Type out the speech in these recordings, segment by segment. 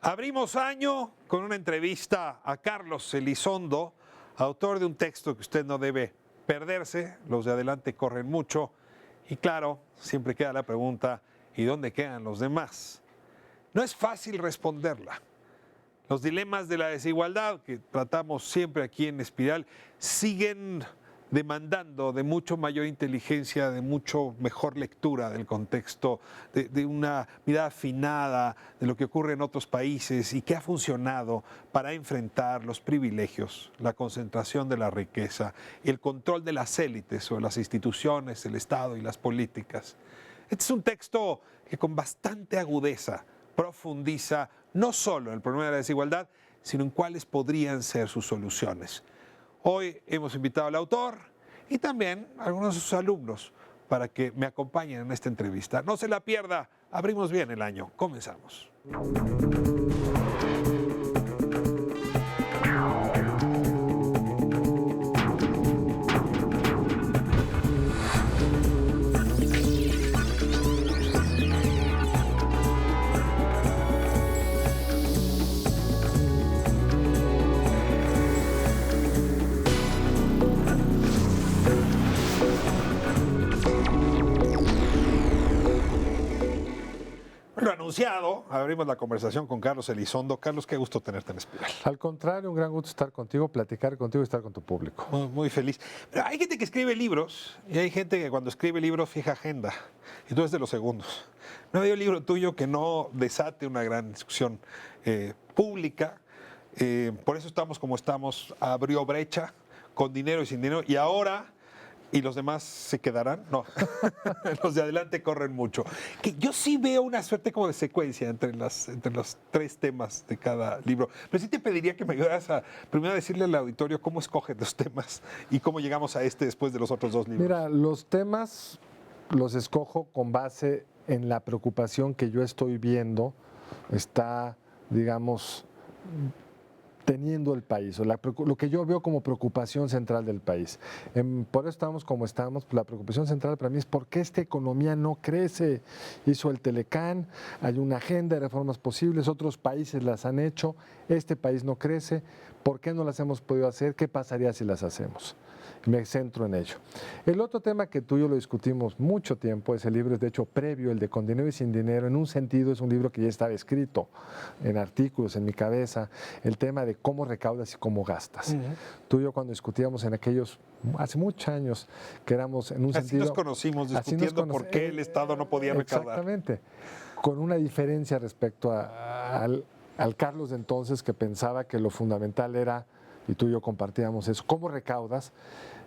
Abrimos año con una entrevista a Carlos Elizondo, autor de un texto que usted no debe perderse. Los de adelante corren mucho. Y claro, siempre queda la pregunta, ¿y dónde quedan los demás? No es fácil responderla. Los dilemas de la desigualdad que tratamos siempre aquí en Espiral siguen demandando de mucho mayor inteligencia, de mucho mejor lectura del contexto, de una mirada afinada de lo que ocurre en otros países y que ha funcionado para enfrentar los privilegios, la concentración de la riqueza y el control de las élites sobre las instituciones, el Estado y las políticas. Este es un texto que con bastante agudeza profundiza no solo en el problema de la desigualdad, sino en cuáles podrían ser sus soluciones. Hoy hemos invitado al autor y también a algunos de sus alumnos para que me acompañen en esta entrevista. No se la pierda, abrimos bien el año. Comenzamos. Lo anunciado, abrimos la conversación con Carlos Elizondo. Carlos, qué gusto tenerte en Espiral. Al contrario, un gran gusto estar contigo, platicar contigo y estar con tu público. Muy feliz. Pero hay gente que escribe libros y hay gente que cuando escribe libros fija agenda. Y tú eres de los segundos. No había un libro tuyo que no desate una gran discusión pública. Por eso estamos como estamos. Abrió brecha con dinero y sin dinero. Y ahora... ¿Y los demás se quedarán? No. Los de adelante corren mucho. Que yo sí veo una suerte como de secuencia entre los tres temas de cada libro. Pero sí te pediría que me ayudaras a primero decirle al auditorio cómo escoges los temas y cómo llegamos a este después de los otros dos libros. Mira, los temas los escojo con base en la preocupación que yo estoy viendo, está, digamos, teniendo el país, o lo que yo veo como preocupación central del país. Por eso estamos como estamos. La preocupación central para mí es por qué esta economía no crece. Hizo el Telecán, hay una agenda de reformas posibles, otros países las han hecho, este país no crece. ¿Por qué no las hemos podido hacer? ¿Qué pasaría si las hacemos? Me centro en ello. El otro tema que tú y yo lo discutimos mucho tiempo, ese libro es de hecho previo, el de Con dinero y sin dinero, en un sentido es un libro que ya estaba escrito en artículos, en mi cabeza, el tema de cómo recaudas y cómo gastas. Tú y yo cuando discutíamos en aquellos, hace muchos años, que éramos en un sentido... Así nos conocimos, discutiendo por qué el Estado no podía recaudar. Exactamente, con una diferencia respecto al Carlos de entonces que pensaba que lo fundamental era, y tú y yo compartíamos eso, cómo recaudas,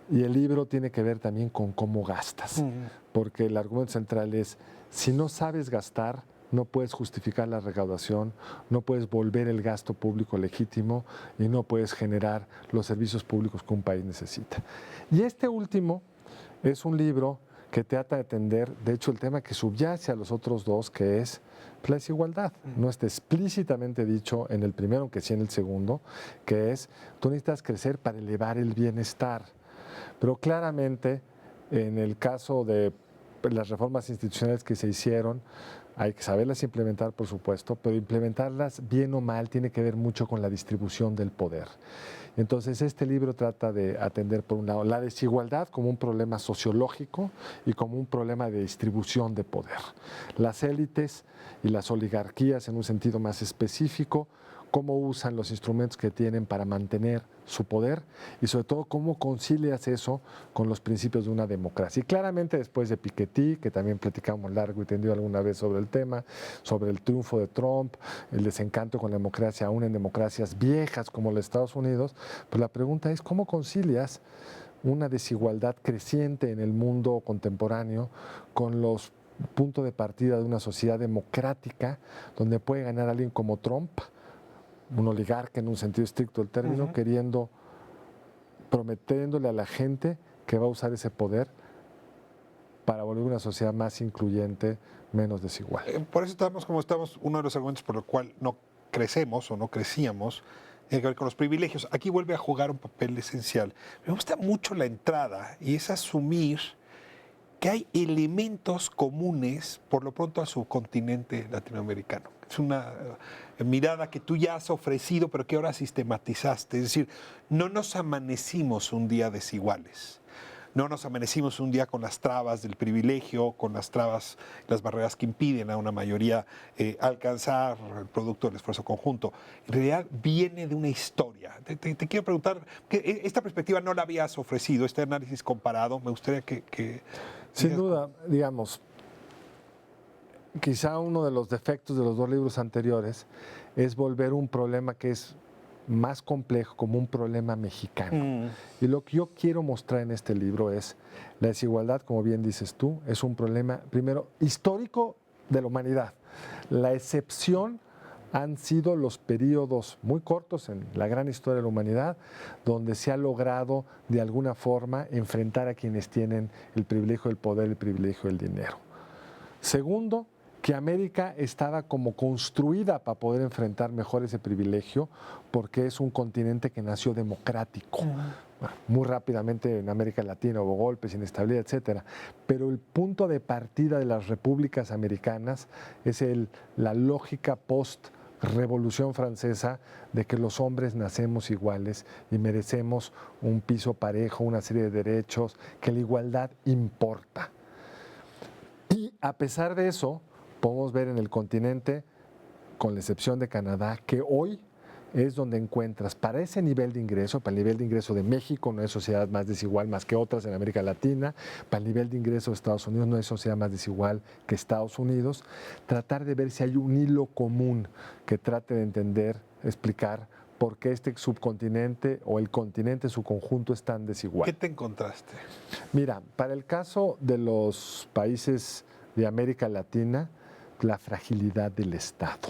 y el libro tiene que ver también con cómo gastas, porque el argumento central es, si no sabes gastar, no puedes justificar la recaudación, no puedes volver el gasto público legítimo y no puedes generar los servicios públicos que un país necesita. Y este último es un libro que trata de atender, de hecho, el tema que subyace a los otros dos, que es la desigualdad. No está explícitamente dicho en el primero, aunque sí en el segundo, que es, tú necesitas crecer para elevar el bienestar. Pero claramente, en el caso de las reformas institucionales que se hicieron, hay que saberlas implementar, por supuesto, pero implementarlas bien o mal tiene que ver mucho con la distribución del poder. Entonces, este libro trata de atender, por un lado, la desigualdad como un problema sociológico y como un problema de distribución de poder. Las élites y las oligarquías, en un sentido más específico, cómo usan los instrumentos que tienen para mantener su poder y sobre todo cómo concilias eso con los principios de una democracia. Y claramente después de Piketty, que también platicamos largo y tendido alguna vez sobre el tema, sobre el triunfo de Trump, el desencanto con la democracia, aún en democracias viejas como los Estados Unidos, pues la pregunta es cómo concilias una desigualdad creciente en el mundo contemporáneo con los puntos de partida de una sociedad democrática donde puede ganar alguien como Trump, un oligarca en un sentido estricto del término, prometiéndole a la gente que va a usar ese poder para volver una sociedad más incluyente, menos desigual. Por eso estamos como estamos, uno de los argumentos por el cual no crecemos o no crecíamos, tiene que ver con los privilegios. Aquí vuelve a jugar un papel esencial. Me gusta mucho la entrada y es asumir que hay elementos comunes, por lo pronto, al subcontinente latinoamericano. Es una mirada que tú ya has ofrecido, pero que ahora sistematizaste. Es decir, no nos amanecimos un día desiguales. No nos amanecimos un día con las trabas del privilegio, con las trabas, las barreras que impiden a una mayoría alcanzar el producto del esfuerzo conjunto. En realidad viene de una historia. Te quiero preguntar, que esta perspectiva no la habías ofrecido, este análisis comparado. Me gustaría que Sin duda, digamos, quizá uno de los defectos de los dos libros anteriores es volver un problema que es más complejo como un problema mexicano. Y lo que yo quiero mostrar en este libro es la desigualdad, como bien dices tú, es un problema, primero, histórico de la humanidad. La excepción han sido los periodos muy cortos en la gran historia de la humanidad, donde se ha logrado de alguna forma enfrentar a quienes tienen el privilegio del poder, el privilegio del dinero. Segundo, que América estaba como construida para poder enfrentar mejor ese privilegio, porque es un continente que nació democrático. Bueno, muy rápidamente en América Latina hubo golpes, inestabilidad, etcétera. Pero el punto de partida de las repúblicas americanas es la lógica post-revolución francesa de que los hombres nacemos iguales y merecemos un piso parejo, una serie de derechos, que la igualdad importa. Y a pesar de eso, podemos ver en el continente, con la excepción de Canadá, que hoy es donde encuentras para ese nivel de ingreso, para el nivel de ingreso de México, no es sociedad más desigual más que otras en América Latina, para el nivel de ingreso de Estados Unidos, no es sociedad más desigual que Estados Unidos, tratar de ver si hay un hilo común que trate de entender, explicar por qué este subcontinente o el continente en su conjunto es tan desigual. ¿Qué te encontraste? Mira, para el caso de los países de América Latina, la fragilidad del Estado.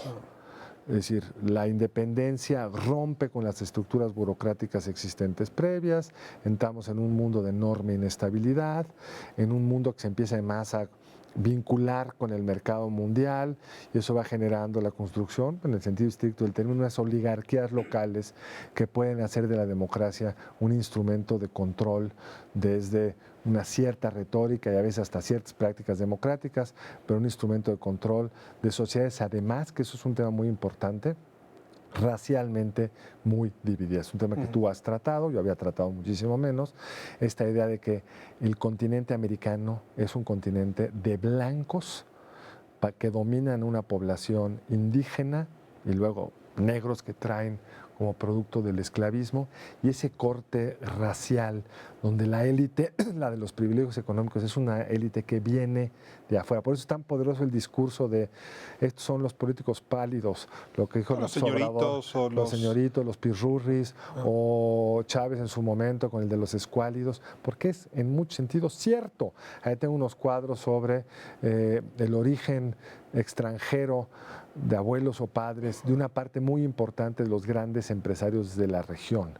Es decir, la independencia rompe con las estructuras burocráticas existentes previas, entramos en un mundo de enorme inestabilidad, en un mundo que se empieza además a vincular con el mercado mundial, y eso va generando la construcción, en el sentido estricto del término, unas oligarquías locales que pueden hacer de la democracia un instrumento de control desde una cierta retórica y a veces hasta ciertas prácticas democráticas, pero un instrumento de control de sociedades, además, que eso es un tema muy importante, racialmente muy divididas. Es un tema que tú has tratado, yo había tratado muchísimo menos, esta idea de que el continente americano es un continente de blancos que dominan una población indígena y luego negros que traen como producto del esclavismo, y ese corte racial donde la élite, la de los privilegios económicos, es una élite que viene de afuera. Por eso es tan poderoso el discurso de estos son los políticos pálidos, lo que dijo Los señoritos Obrador, los señoritos, los pirurris, o Chávez en su momento con el de los escuálidos, porque es en muchos sentidos cierto. Ahí tengo unos cuadros sobre el origen extranjero de abuelos o padres de una parte muy importante de los grandes empresarios de la región.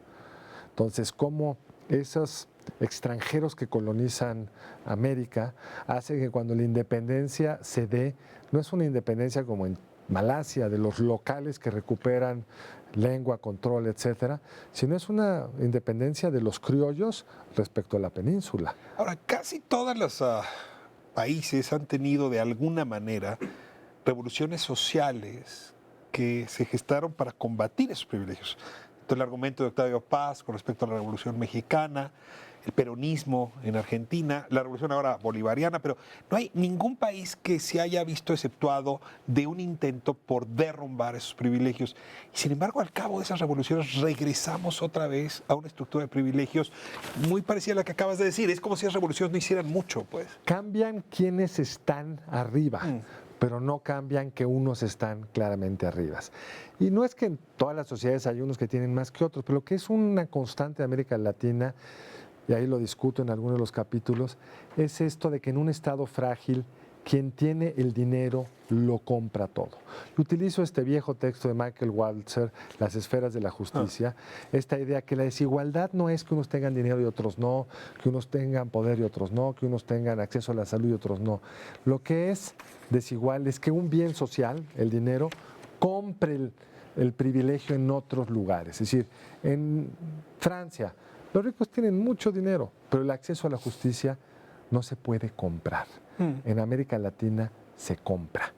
Entonces, cómo esos extranjeros que colonizan América hacen que cuando la independencia se dé, no es una independencia como en Malasia, de los locales que recuperan lengua, control, etcétera, sino es una independencia de los criollos respecto a la península. Ahora, casi todos los países han tenido de alguna manera revoluciones sociales que se gestaron para combatir esos privilegios. Entonces, el argumento de Octavio Paz con respecto a la Revolución Mexicana, el peronismo en Argentina, la revolución ahora bolivariana, pero no hay ningún país que se haya visto exceptuado de un intento por derrumbar esos privilegios. Y sin embargo, al cabo de esas revoluciones regresamos otra vez a una estructura de privilegios muy parecida a la que acabas de decir. Es como si las revoluciones no hicieran mucho, pues. Cambian quienes están arriba. Pero no cambian que unos están claramente arriba. Y no es que en todas las sociedades hay unos que tienen más que otros, pero lo que es una constante de América Latina, y ahí lo discuto en algunos de los capítulos, es esto de que en un estado frágil, quien tiene el dinero lo compra todo. Yo utilizo este viejo texto de Michael Walzer, Las esferas de la justicia, esta idea que la desigualdad no es que unos tengan dinero y otros no, que unos tengan poder y otros no, que unos tengan acceso a la salud y otros no. Lo que es desigual es que un bien social, el dinero, compre el privilegio en otros lugares. Es decir, en Francia, los ricos tienen mucho dinero, pero el acceso a la justicia no se puede comprar. En América Latina se compra.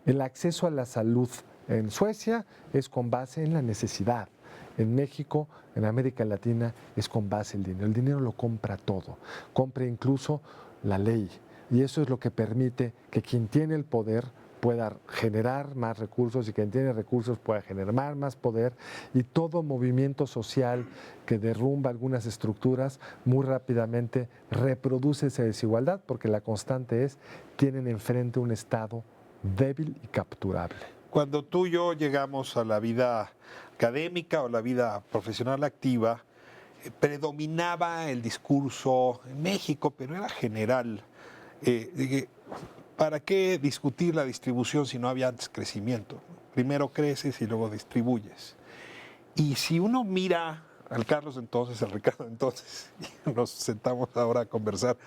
El acceso a la salud en Suecia es con base en la necesidad. En México, en América Latina, es con base en el dinero. El dinero lo compra todo, compra incluso la ley. Y eso es lo que permite que quien tiene el poder pueda generar más recursos y quien tiene recursos pueda generar más poder, y todo movimiento social que derrumba algunas estructuras muy rápidamente reproduce esa desigualdad, porque la constante es: tienen enfrente un Estado débil y capturable. Cuando tú y yo llegamos a la vida académica o la vida profesional activa, predominaba el discurso en México, pero era general, de que ¿para qué discutir la distribución si no había antes crecimiento? Primero creces y luego distribuyes. Y si uno mira al Carlos de entonces, al Ricardo de entonces, y nos sentamos ahora a conversar,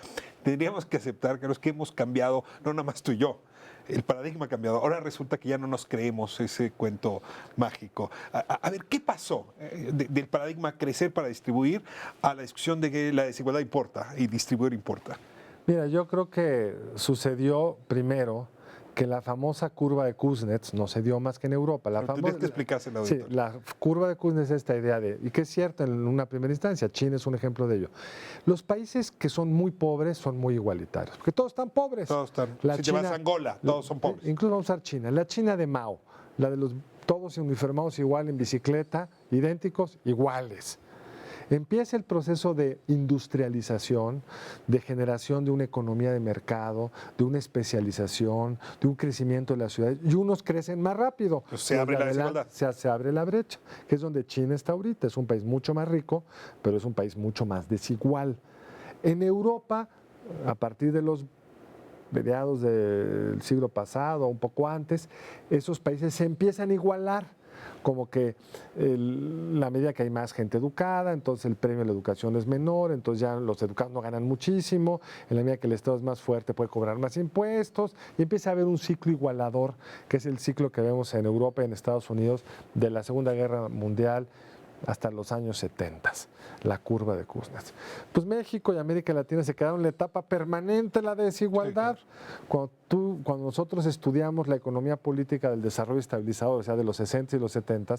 tendríamos que aceptar que los que hemos cambiado, no nada más tú y yo, el paradigma ha cambiado. Ahora resulta que ya no nos creemos ese cuento mágico. A ver, ¿qué pasó del paradigma crecer para distribuir a la discusión de que la desigualdad importa y distribuir importa? Mira, yo creo que sucedió primero que la famosa curva de Kuznets no se dio más que en Europa. Tendrías que explicárselo. Sí, la curva de Kuznets es esta idea de, y que es cierto en una primera instancia, China es un ejemplo de ello. Los países que son muy pobres son muy igualitarios, porque todos están pobres. Todos están. Si China, te vas a Angola, todos son pobres. Incluso vamos a usar China, la China de Mao, la de los todos uniformados igual en bicicleta, idénticos, iguales. Empieza el proceso de industrialización, de generación de una economía de mercado, de una especialización, de un crecimiento de las ciudades, y unos crecen más rápido. Pues se abre la desigualdad. Se abre la brecha, que es donde China está ahorita. Es un país mucho más rico, pero es un país mucho más desigual. En Europa, a partir de los mediados del siglo pasado, un poco antes, esos países se empiezan a igualar. Como que la medida que hay más gente educada, entonces el premio a la educación es menor, entonces ya los educados no ganan muchísimo, en la medida que el Estado es más fuerte puede cobrar más impuestos, y empieza a haber un ciclo igualador, que es el ciclo que vemos en Europa y en Estados Unidos de la Segunda Guerra Mundial hasta los años 70, la curva de Kuznets. Pues México y América Latina se quedaron en la etapa permanente de la desigualdad. Sí, claro. Cuando nosotros estudiamos la economía política del desarrollo estabilizador, o sea, de los 60 y los 70,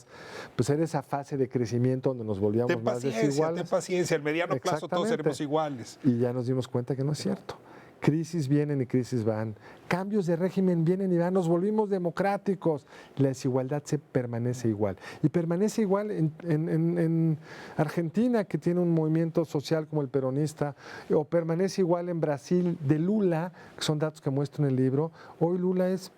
pues era esa fase de crecimiento donde nos volvíamos más desiguales. Ten paciencia, al mediano plazo todos seremos iguales. Y ya nos dimos cuenta que no es cierto. Crisis vienen y crisis van, cambios de régimen vienen y van, nos volvimos democráticos, la desigualdad se permanece igual. Y permanece igual en Argentina, que tiene un movimiento social como el peronista, o permanece igual en Brasil de Lula, que son datos que muestro en el libro. Hoy Lula es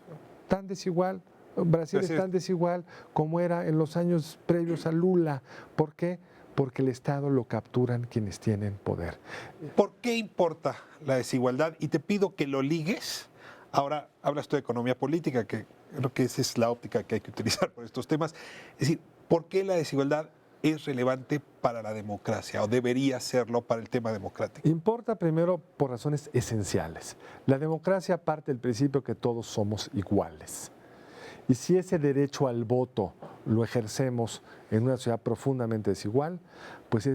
tan desigual, Brasil es tan desigual como era en los años previos a Lula. ¿Por qué? Porque el Estado lo capturan quienes tienen poder. ¿Por qué importa la desigualdad? Y te pido que lo ligues. Ahora hablas tú de economía política, que creo que esa es la óptica que hay que utilizar por estos temas. Es decir, ¿por qué la desigualdad es relevante para la democracia o debería serlo para el tema democrático? Importa primero por razones esenciales. La democracia parte del principio que todos somos iguales. Y si ese derecho al voto lo ejercemos en una sociedad profundamente desigual, pues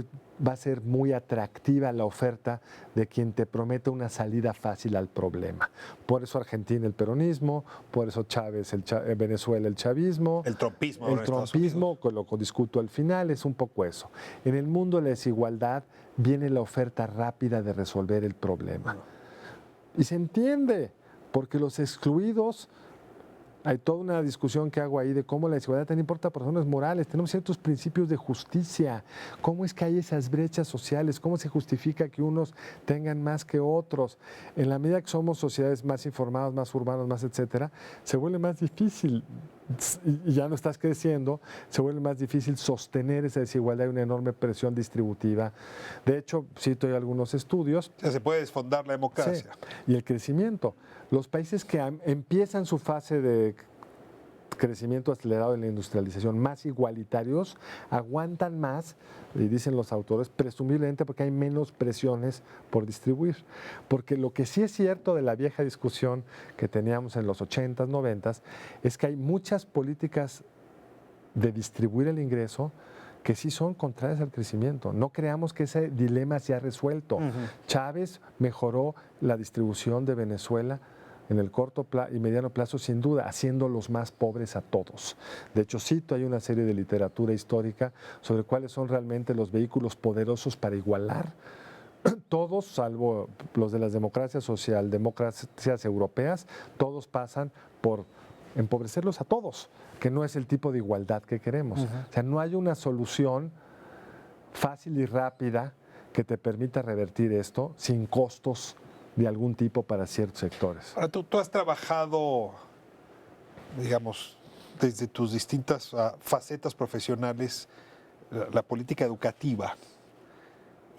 va a ser muy atractiva la oferta de quien te promete una salida fácil al problema. Por eso Argentina el peronismo, por eso Chávez, Venezuela el chavismo. El trumpismo. El trumpismo, que lo discuto al final, es un poco eso. En el mundo de la desigualdad viene la oferta rápida de resolver el problema. Y se entiende, porque los excluidos... Hay toda una discusión que hago ahí de cómo la desigualdad también importa por razones morales. Tenemos ciertos principios de justicia. ¿Cómo es que hay esas brechas sociales? ¿Cómo se justifica que unos tengan más que otros? En la medida que somos sociedades más informadas, más urbanas, más etcétera, se vuelve más difícil, y ya no estás creciendo, se vuelve más difícil sostener esa desigualdad y una enorme presión distributiva. De hecho, cito algunos estudios. O sea, se puede desfondar la democracia. Sí, y el crecimiento. Los países que empiezan su fase de crecimiento acelerado en la industrialización, más igualitarios, aguantan más, y dicen los autores, presumiblemente porque hay menos presiones por distribuir. Porque lo que sí es cierto de la vieja discusión que teníamos en los 80s, 90s, es que hay muchas políticas de distribuir el ingreso que sí son contrarias al crecimiento. No creamos que ese dilema se ha resuelto. Chávez mejoró la distribución de Venezuela en el corto y mediano plazo, sin duda, haciéndolos más pobres a todos. De hecho, cito, hay una serie de literatura histórica sobre cuáles son realmente los vehículos poderosos para igualar todos, salvo los de las democracias socialdemocracias europeas, todos pasan por empobrecerlos a todos, que no es el tipo de igualdad que queremos. O sea, no hay una solución fácil y rápida que te permita revertir esto sin costos de algún tipo para ciertos sectores. Ahora, tú has trabajado, digamos, desde tus distintas facetas profesionales, la política educativa.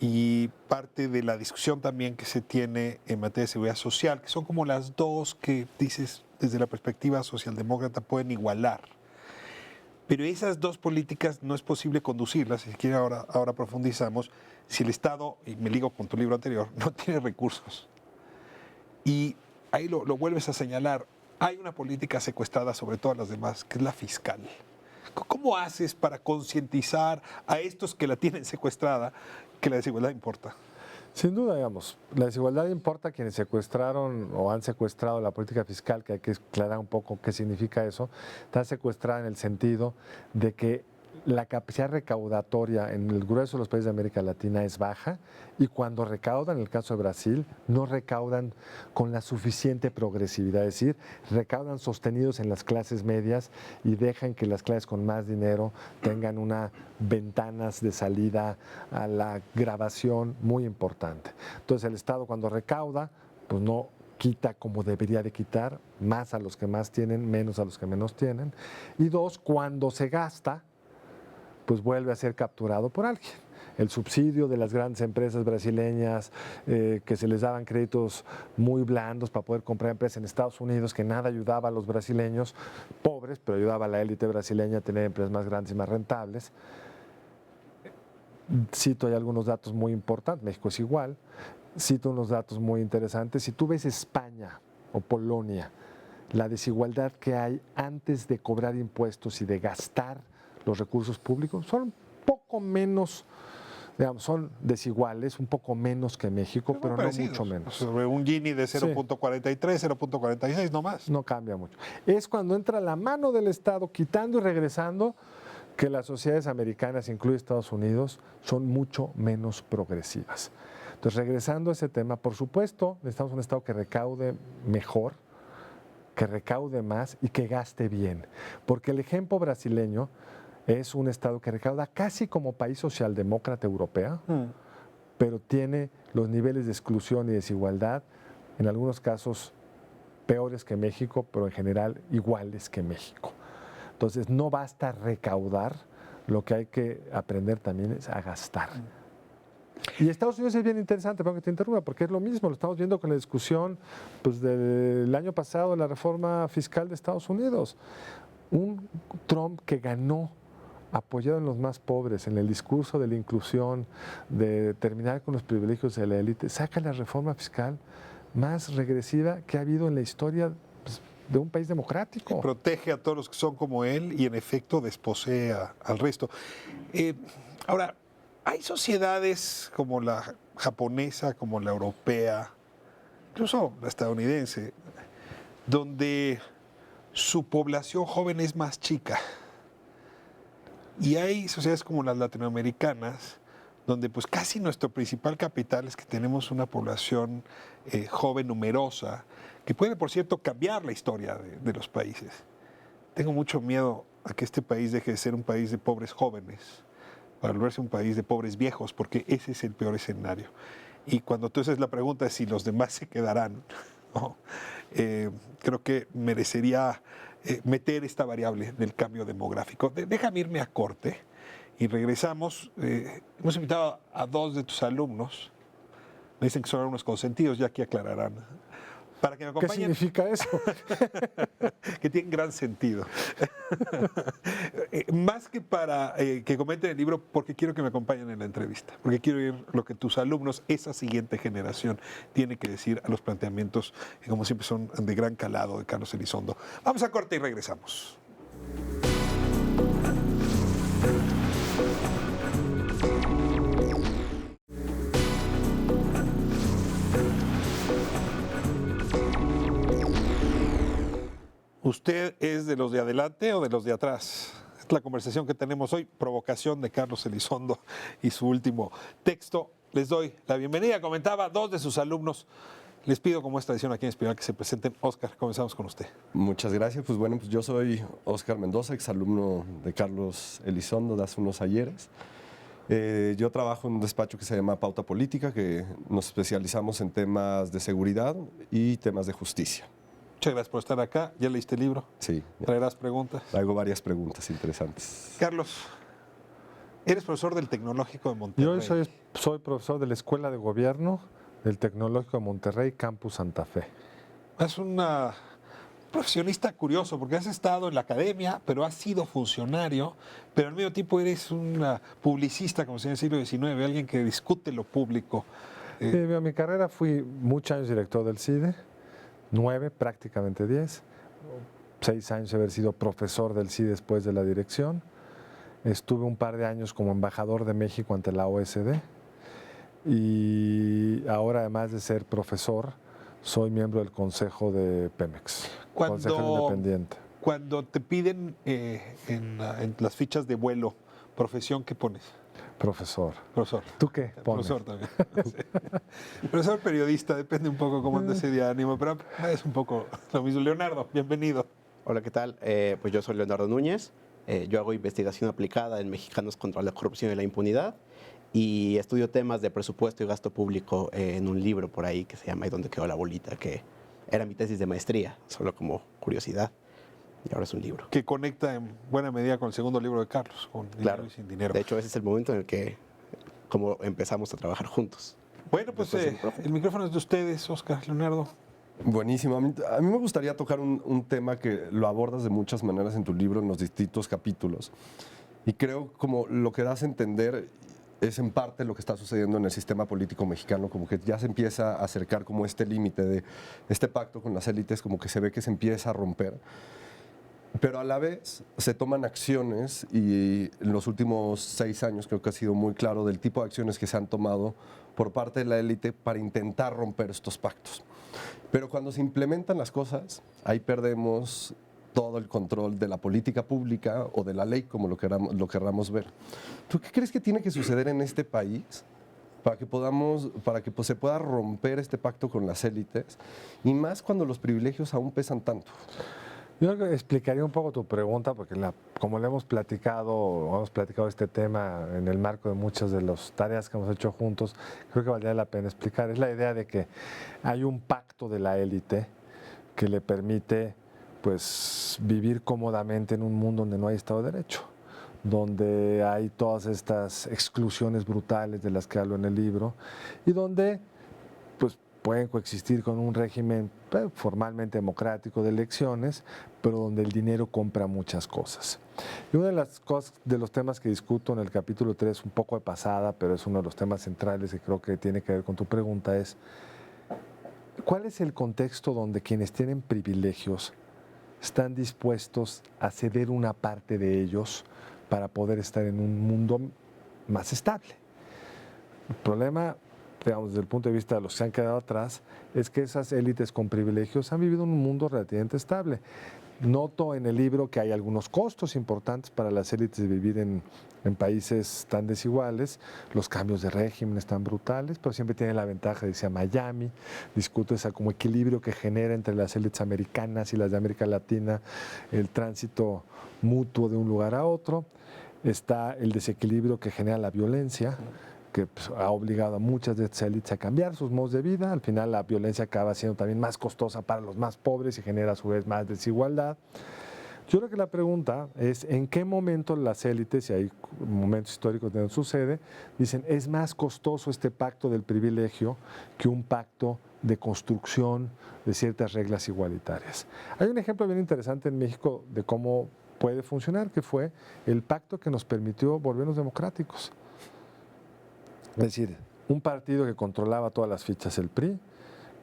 Y parte de la discusión también que se tiene en materia de seguridad social, que son como las dos que dices desde la perspectiva socialdemócrata pueden igualar. Pero esas dos políticas no es posible conducirlas, si quiere ahora profundizamos, si el Estado, y me ligo con tu libro anterior, no tiene recursos. Y ahí lo vuelves a señalar, hay una política secuestrada sobre todas las demás, que es la fiscal. ¿Cómo haces para concientizar a estos que la tienen secuestrada que la desigualdad importa? Sin duda, digamos, la desigualdad importa a quienes secuestraron o han secuestrado la política fiscal, que hay que aclarar un poco qué significa eso. Está secuestrada en el sentido de que la capacidad recaudatoria en el grueso de los países de América Latina es baja y cuando recaudan, en el caso de Brasil, no recaudan con la suficiente progresividad, es decir, recaudan sostenidos en las clases medias y dejan que las clases con más dinero tengan unas ventanas de salida a la grabación muy importante. Entonces el Estado cuando recauda, pues no quita como debería de quitar, más a los que más tienen, menos a los que menos tienen. Y dos, cuando se gasta, pues vuelve a ser capturado por alguien. El subsidio de las grandes empresas brasileñas, que se les daban créditos muy blandos para poder comprar empresas en Estados Unidos, que nada ayudaba a los brasileños pobres, pero ayudaba a la élite brasileña a tener empresas más grandes y más rentables. Cito hay algunos datos muy importantes, México es igual, cito unos datos muy interesantes. Si tú ves España o Polonia, la desigualdad que hay antes de cobrar impuestos y de gastar los recursos públicos son un poco menos, digamos, son desiguales, un poco menos que México, pero no mucho menos. Sobre un Gini de 0.43, 0.46, no más. No cambia mucho. Es cuando entra la mano del Estado quitando y regresando que las sociedades americanas, incluido Estados Unidos, son mucho menos progresivas. Entonces, regresando a ese tema, por supuesto, necesitamos un Estado que recaude mejor, que recaude más y que gaste bien. Porque el ejemplo brasileño es un Estado que recauda casi como país socialdemócrata europeo, pero tiene los niveles de exclusión y desigualdad, en algunos casos peores que México, pero en general iguales que México. Entonces no basta recaudar, lo que hay que aprender también es a gastar. Y Estados Unidos es bien interesante, perdón que te interrumpa, porque es lo mismo, lo estamos viendo con la discusión pues, del año pasado de la reforma fiscal de Estados Unidos. Un Trump que ganó apoyado en los más pobres, en el discurso de la inclusión, de terminar con los privilegios de la élite, saca la reforma fiscal más regresiva que ha habido en la historia pues, de un país democrático. Protege a todos los que son como él y en efecto desposea al resto. Ahora, hay sociedades como la japonesa, como la europea, incluso la estadounidense, donde su población joven es más chica. Y hay sociedades como las latinoamericanas, donde pues casi nuestro principal capital es que tenemos una población joven, numerosa, que puede, por cierto, cambiar la historia de los países. Tengo mucho miedo a que este país deje de ser un país de pobres jóvenes, para volverse un país de pobres viejos, porque ese es el peor escenario. Y cuando tú haces la pregunta de si los demás se quedarán, ¿no? Creo que merecería meter esta variable del cambio demográfico. Déjame irme a corte y regresamos. Hemos invitado a dos de tus alumnos. Me dicen que son alumnos consentidos, ya aquí aclararán. Para que me acompañen. ¿Qué significa eso? Que tienen gran sentido. Más que para que comenten el libro, porque quiero que me acompañen en la entrevista, porque quiero oír lo que tus alumnos, esa siguiente generación, tiene que decir a los planteamientos, que como siempre son de gran calado, de Carlos Elizondo. Vamos a corte y regresamos. ¿Usted es de los de adelante o de los de atrás? Es la conversación que tenemos hoy, Provocación de Carlos Elizondo y su último texto. Les doy la bienvenida. Comentaba 2 de sus alumnos. Les pido, como es tradición aquí en Espiral, que se presenten. Óscar, comenzamos con usted. Muchas gracias. Pues bueno, pues yo soy Óscar Mendoza, exalumno de Carlos Elizondo de hace unos ayeres. Yo trabajo en un despacho que se llama Pauta Política, que nos especializamos en temas de seguridad y temas de justicia. Muchas gracias por estar acá. ¿Ya leíste el libro? Sí. ¿Traerás preguntas? Traigo varias preguntas interesantes. Carlos, eres profesor del Tecnológico de Monterrey. Yo soy profesor de la Escuela de Gobierno del Tecnológico de Monterrey, Campus Santa Fe. Es una profesionista curioso, porque has estado en la academia, pero has sido funcionario, pero al mismo tiempo eres un publicista, como se dice en el siglo XIX, alguien que discute lo público. En mi carrera fui muchos años director del CIDE, 9, prácticamente 10. 6 años de haber sido profesor del CIDE después de la dirección. Estuve un par de años como embajador de México ante la OSD. Y ahora, además de ser profesor, soy miembro del Consejo de Pemex, Consejo Independiente. Cuando te piden en las fichas de vuelo, profesión, ¿qué pones? Profesor. Profesor. ¿Tú qué pones? Profesor también. Sí. Profesor periodista, depende un poco cómo ande ese día de ánimo, pero es un poco lo mismo. Leonardo, bienvenido. Hola, ¿qué tal? Pues yo soy Leonardo Núñez. Yo hago investigación aplicada en Mexicanos contra la Corrupción y la Impunidad y estudio temas de presupuesto y gasto público en un libro por ahí que se llama ¿Y dónde quedó la bolita?, que era mi tesis de maestría, solo como curiosidad, y ahora es un libro. Que conecta en buena medida con el segundo libro de Carlos, con Dinero y Sin Dinero. De hecho, ese es el momento en el que como empezamos a trabajar juntos. Bueno, pues el micrófono es de ustedes, Óscar, Leonardo. Buenísimo. A mí me gustaría tocar un tema que lo abordas de muchas maneras en tu libro, en los distintos capítulos. Y creo como lo que das a entender es en parte lo que está sucediendo en el sistema político mexicano, como que ya se empieza a acercar como este límite de este pacto con las élites, como que se ve que se empieza a romper. Pero a la vez se toman acciones y en los últimos 6 años creo que ha sido muy claro del tipo de acciones que se han tomado por parte de la élite para intentar romper estos pactos. Pero cuando se implementan las cosas, ahí perdemos todo el control de la política pública o de la ley, como lo querramos ver. ¿Tú qué crees que tiene que suceder en este país para que se pueda romper este pacto con las élites? Y más cuando los privilegios aún pesan tanto. Yo explicaría un poco tu pregunta, porque como hemos platicado este tema en el marco de muchas de las tareas que hemos hecho juntos, creo que valdría la pena explicar. Es la idea de que hay un pacto de la élite que le permite pues, vivir cómodamente en un mundo donde no hay Estado de Derecho, donde hay todas estas exclusiones brutales de las que hablo en el libro y donde pues, pueden coexistir con un régimen formalmente democrático de elecciones, pero donde el dinero compra muchas cosas. Y una de las cosas, de los temas que discuto en el capítulo 3, un poco de pasada, pero es uno de los temas centrales que creo que tiene que ver con tu pregunta, es ¿cuál es el contexto donde quienes tienen privilegios están dispuestos a ceder una parte de ellos para poder estar en un mundo más estable? El problema, digamos, desde el punto de vista de los que se han quedado atrás, es que esas élites con privilegios han vivido en un mundo relativamente estable. Noto en el libro que hay algunos costos importantes para las élites de vivir en países tan desiguales, los cambios de régimen están brutales, pero siempre tiene la ventaja de irse a Miami, discuto ese como equilibrio que genera entre las élites americanas y las de América Latina, el tránsito mutuo de un lugar a otro, está el desequilibrio que genera la violencia, que pues, ha obligado a muchas de estas élites a cambiar sus modos de vida. Al final la violencia acaba siendo también más costosa para los más pobres y genera a su vez más desigualdad. Yo creo que la pregunta es en qué momento las élites, y hay momentos históricos donde sucede, dicen es más costoso este pacto del privilegio que un pacto de construcción de ciertas reglas igualitarias. Hay un ejemplo bien interesante en México de cómo puede funcionar, que fue el pacto que nos permitió volvernos democráticos. Es decir, un partido que controlaba todas las fichas, el PRI,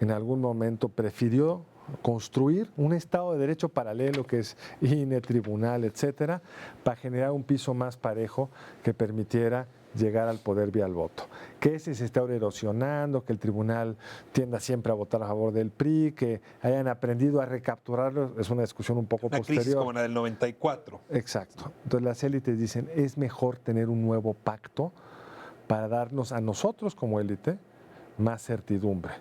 en algún momento prefirió construir un Estado de Derecho paralelo que es INE, tribunal, etcétera, para generar un piso más parejo que permitiera llegar al poder vía el voto. Que ese se está erosionando, que el tribunal tienda siempre a votar a favor del PRI, que hayan aprendido a recapturarlo, es una discusión un poco Una posterior. crisis como la del 94. Exacto. Entonces las élites dicen, es mejor tener un nuevo pacto para darnos a nosotros como élite más certidumbre.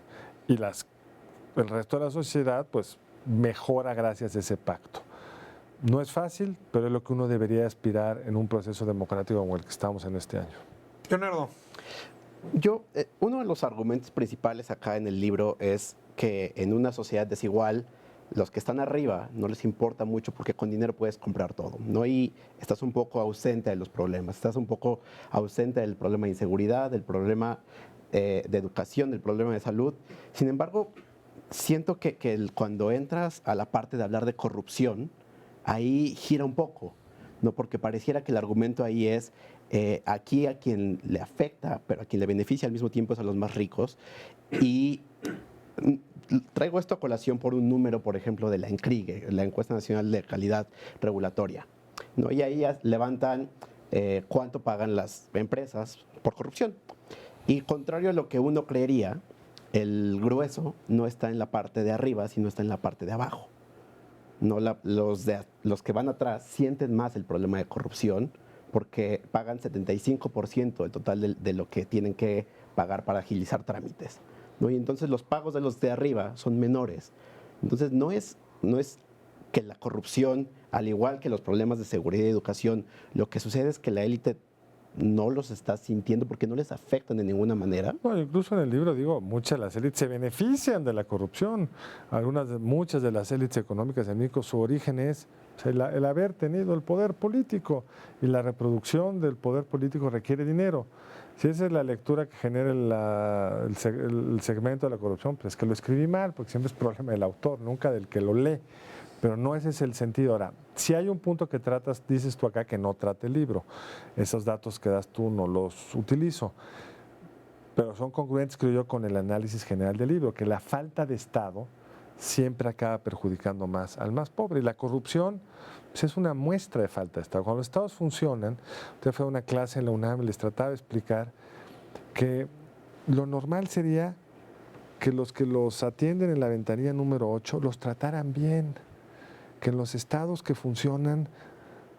Y el resto de la sociedad pues mejora gracias a ese pacto. No es fácil, pero es lo que uno debería aspirar en un proceso democrático como el que estamos en este año. Leonardo, Uno de los argumentos principales acá en el libro es que en una sociedad desigual, los que están arriba no les importa mucho porque con dinero puedes comprar todo, ¿no? Y estás un poco ausente de los problemas, estás un poco ausente del problema de inseguridad, del problema de educación, del problema de salud. Sin embargo, siento que cuando entras a la parte de hablar de corrupción, ahí gira un poco, ¿no? Porque pareciera que el argumento ahí es aquí a quien le afecta, pero a quien le beneficia al mismo tiempo es a los más ricos. Y traigo esto a colación por un número, por ejemplo, de la ENCRIGE, la Encuesta Nacional de Calidad Regulatoria, ¿no? Y ahí levantan cuánto pagan las empresas por corrupción. Y contrario a lo que uno creería, el grueso no está en la parte de arriba, sino está en la parte de abajo. No, los que van atrás sienten más el problema de corrupción porque pagan 75% del total de lo que tienen que pagar para agilizar trámites, ¿no? Y entonces los pagos de los de arriba son menores. Entonces no es que la corrupción, al igual que los problemas de seguridad y educación, lo que sucede es que la élite no los está sintiendo porque no les afectan de ninguna manera. Bueno, incluso en el libro digo, muchas de las élites se benefician de la corrupción. Muchas de las élites económicas en México, su origen es el haber tenido el poder político, y la reproducción del poder político requiere dinero. Si esa es la lectura que genera el segmento de la corrupción, pues es que lo escribí mal, porque siempre es problema del autor, nunca del que lo lee. Pero no ese es el sentido. Ahora, si hay un punto que tratas, dices tú acá que no trata el libro. Esos datos que das tú no los utilizo. Pero son congruentes, creo yo, con el análisis general del libro, que la falta de Estado siempre acaba perjudicando más al más pobre. Y la corrupción pues, es una muestra de falta de Estado. Cuando los Estados funcionan, usted fue a una clase en la UNAM y les trataba de explicar que lo normal sería que los atienden en la ventanilla número 8 los trataran bien. Que en los estados que funcionan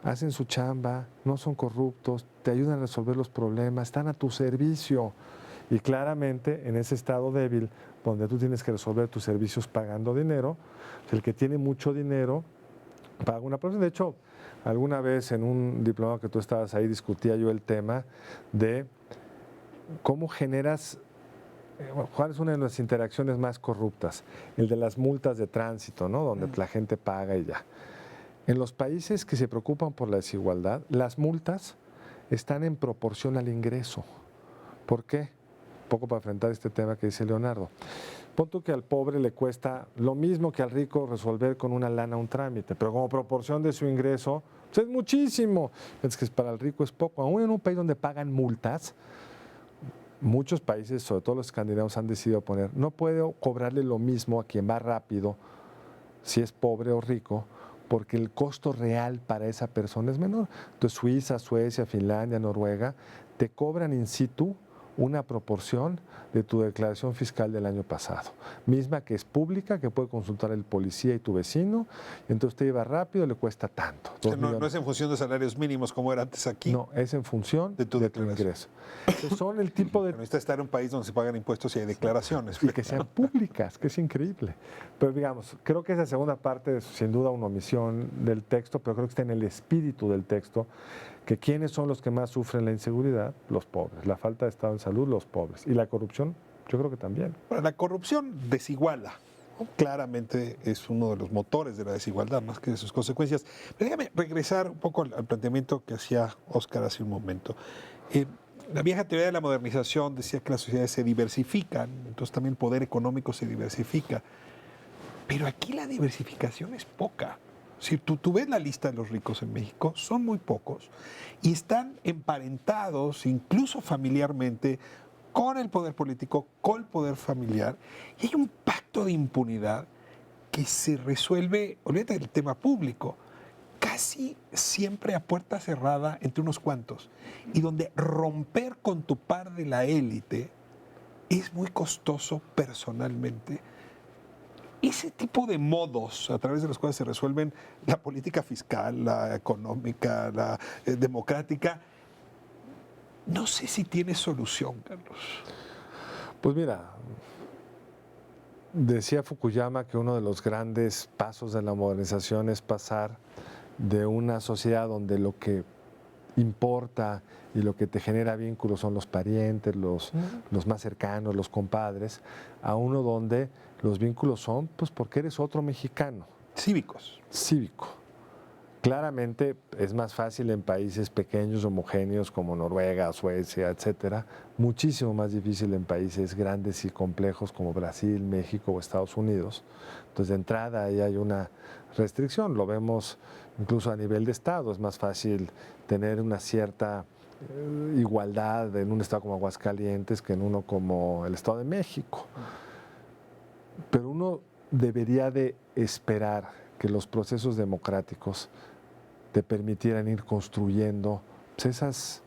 hacen su chamba, no son corruptos, te ayudan a resolver los problemas, están a tu servicio. Y claramente en ese estado débil, donde tú tienes que resolver tus servicios pagando dinero, el que tiene mucho dinero paga una porción. De hecho, alguna vez en un diplomado que tú estabas ahí discutía yo el tema de cómo generas. ¿Cuál es una de las interacciones más corruptas? El de las multas de tránsito, ¿no? Donde la gente paga y ya. En los países que se preocupan por la desigualdad, las multas están en proporción al ingreso. ¿Por qué? Un poco para enfrentar este tema que dice Leonardo. Pon tú que al pobre le cuesta lo mismo que al rico resolver con una lana un trámite, pero como proporción de su ingreso, pues es muchísimo. Es que para el rico es poco. Aún en un país donde pagan multas, muchos países, sobre todo los escandinavos, han decidido poner, no puedo cobrarle lo mismo a quien va rápido, si es pobre o rico, porque el costo real para esa persona es menor. Entonces Suiza, Suecia, Finlandia, Noruega, te cobran in situ una proporción de tu declaración fiscal del año pasado, misma que es pública, que puede consultar el policía y tu vecino, y entonces usted lleva rápido, le cuesta tanto. No es en función de salarios mínimos como era antes aquí. No, es en función de tu ingreso. Entonces, son el tipo de... Necesita estar en un país donde se pagan impuestos y hay declaraciones. Y que sean públicas, que es increíble. Pero digamos, creo que esa segunda parte es sin duda una omisión del texto, pero creo que está en el espíritu del texto, que quiénes son los que más sufren la inseguridad, los pobres. La falta de estado en salud, los pobres. Y la corrupción, yo creo que también. Bueno, la corrupción desiguala. Claramente es uno de los motores de la desigualdad, más que de sus consecuencias. Pero déjame regresar un poco al planteamiento que hacía Óscar hace un momento. La vieja teoría de la modernización decía que las sociedades se diversifican, entonces también el poder económico se diversifica. Pero aquí la diversificación es poca. Si tú ves la lista de los ricos en México, son muy pocos y están emparentados, incluso familiarmente, con el poder político, con el poder familiar. Y hay un pacto de impunidad que se resuelve, olvídate del tema público, casi siempre a puerta cerrada entre unos cuantos, y donde romper con tu par de la élite es muy costoso personalmente. Ese tipo de modos a través de los cuales se resuelven la política fiscal, la económica, la democrática, no sé si tiene solución, Carlos. Pues mira, decía Fukuyama que uno de los grandes pasos de la modernización es pasar de una sociedad donde lo que importa y lo que te genera vínculos son los parientes, los más cercanos, los compadres, a uno donde los vínculos son pues porque eres otro mexicano. Cívicos. Cívico. Claramente es más fácil en países pequeños, homogéneos como Noruega, Suecia, etcétera. Muchísimo más difícil en países grandes y complejos como Brasil, México o Estados Unidos. Entonces, de entrada ahí hay una restricción. Lo vemos incluso a nivel de Estado. Es más fácil tener una cierta igualdad en un Estado como Aguascalientes que en uno como el Estado de México. Pero uno debería de esperar que los procesos democráticos te permitieran ir construyendo pues, esos